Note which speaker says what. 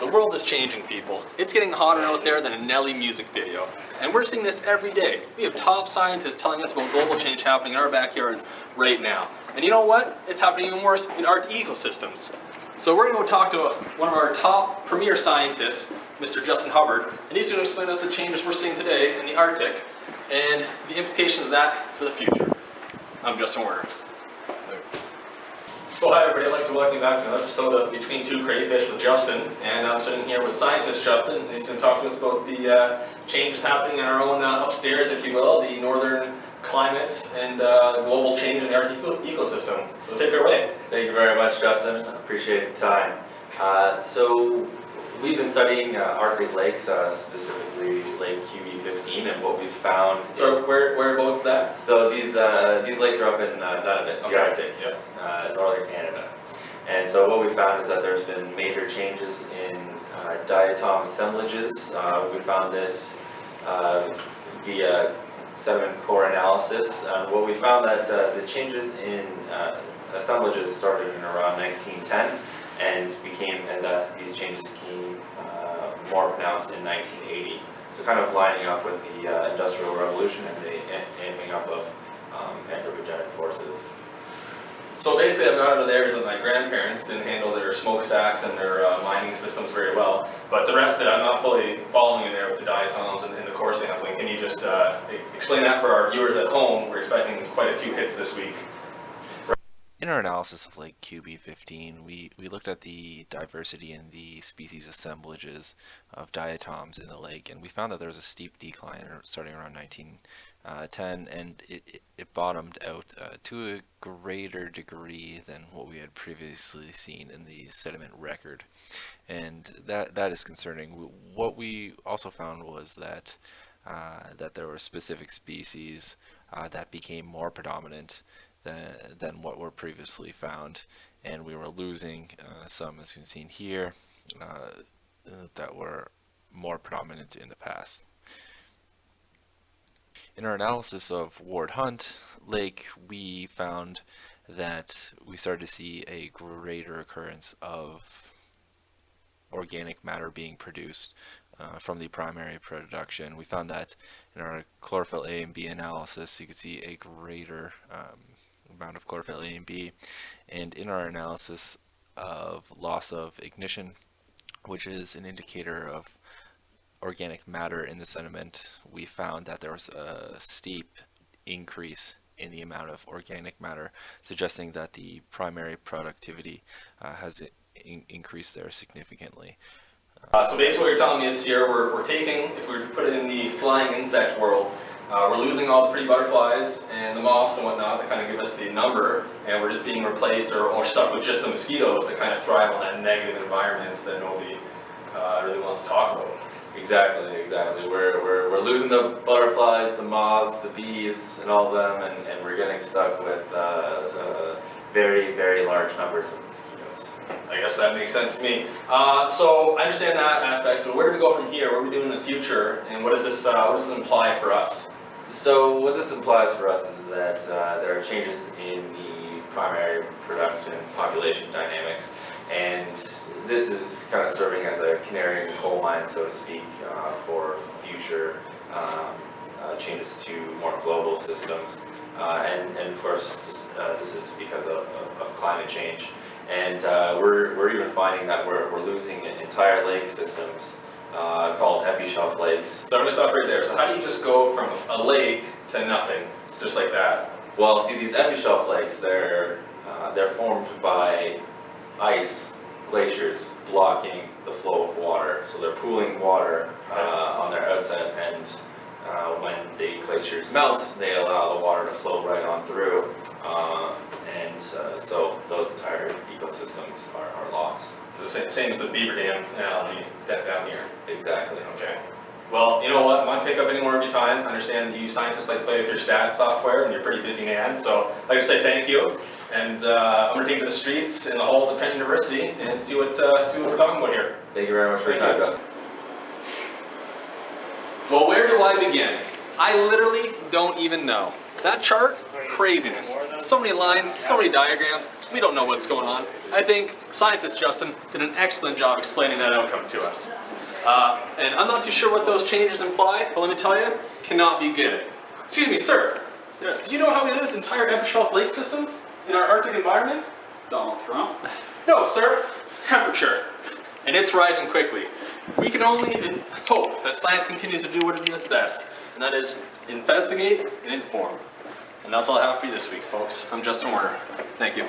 Speaker 1: The world is changing, people. It's getting hotter out there than a Nelly music video. And we're seeing this every day. We have top scientists telling us about global change happening in our backyards right now. And you know what? It's happening even worse in Arctic ecosystems. So we're going to go talk to one of our top premier scientists, Mr. Justin Hubbard, and he's going to explain to us the changes we're seeing today in the Arctic and the implications of that for the future. I'm Justin Werner. So hi everybody, I'd like to welcome you back to another episode of Between Two Crayfish with Justin. And I'm sitting here with scientist Justin, and he's going to talk to us about the changes happening in our own upstairs, if you will, the northern climates and global change in the Arctic ecosystem. So take it away.
Speaker 2: Thank you very much, Justin. I appreciate the time. So we've been studying Arctic lakes, specifically Lake QB15, and what we've found.
Speaker 1: So whereabouts that?
Speaker 2: So these lakes are up in Nunavut, the Arctic, northern Canada. And so what we found is that there's been major changes in diatom assemblages. We found this via sediment core analysis. What we found that the changes in assemblages started in around 1910 and that these changes became more pronounced in 1980. So kind of lining up with the Industrial Revolution and the amping up of anthropogenic forces.
Speaker 1: So basically I've got out of there is that my grandparents didn't handle their smokestacks and their mining systems very well, but the rest of it I'm not fully following in there with the diatoms and the core sampling. Can you just explain that for our viewers at home? We're expecting quite a few hits this week.
Speaker 3: In our analysis of Lake QB15, we looked at the diversity in the species assemblages of diatoms in the lake, and we found that there was a steep decline starting around 1910, and it bottomed out to a greater degree than what we had previously seen in the sediment record, and that is concerning. What we also found was that there were specific species that became more predominant than what were previously found, and we were losing some, as we've seen here, that were more predominant in the past. In our analysis of Ward Hunt Lake, we found that we started to see a greater occurrence of organic matter being produced from the primary production. We found that in our chlorophyll A and B analysis, you could see a greater amount of chlorophyll A and B, and in our analysis of loss of ignition, which is an indicator of organic matter in the sediment, we found that there was a steep increase in the amount of organic matter, suggesting that the primary productivity has increased there significantly.
Speaker 1: So basically what you're telling me is here, we're taking, if we were to put it in the flying insect world, we're losing all the pretty butterflies and the moths and whatnot that kind of give us the number, and we're just being replaced or stuck with just the mosquitoes that kind of thrive on that negative environments that nobody really wants to talk about.
Speaker 2: Exactly. We're losing the butterflies, the moths, the bees, and all of them, and we're getting stuck with very, very large numbers of mosquitoes.
Speaker 1: I guess that makes sense to me. So I understand that aspect. So where do we go from here? What are we doing in the future? And what does this imply for us?
Speaker 2: So what this implies for us is that there are changes in the primary production population dynamics, and this is kind of serving as a canary in the coal mine, so to speak, for future changes to more global systems. And of course, this is because of climate change. And we're even finding that we're losing entire lake systems called Epishelf lakes.
Speaker 1: So I'm going to stop right there. So how do you just go from a lake to nothing, just like that?
Speaker 2: Well, see, these Epishelf lakes, they're formed by ice, glaciers blocking the flow of water. So they're pooling water on their outset, and when the glaciers melt, they allow the water to flow right on through, so those entire ecosystems are lost.
Speaker 1: So same as the beaver dam analogy down here.
Speaker 2: Exactly.
Speaker 1: Okay. Well, you know what? I won't take up any more of your time. I understand that you scientists like to play with your stats software, and you're a pretty busy man, so I'd like to say thank you. And I'm going to take to the streets in the halls of Trent University and see what we're talking about here.
Speaker 2: Thank you very much for your time, Justin.
Speaker 1: Well, where do I begin? I literally don't even know. That chart, craziness. So many lines, so many diagrams, we don't know what's going on. I think scientist Justin did an excellent job explaining that outcome to us. And I'm not too sure what those changes imply, but let me tell you, cannot be good. Excuse me, sir. Do you know how we do this entire Epishelf lake systems in our Arctic environment?
Speaker 4: Donald Trump.
Speaker 1: No, sir. Temperature. And it's rising quickly. We can only hope that science continues to do what it does best, and that is investigate and inform. And that's all I have for you this week, folks. I'm Justin Warner. Thank you.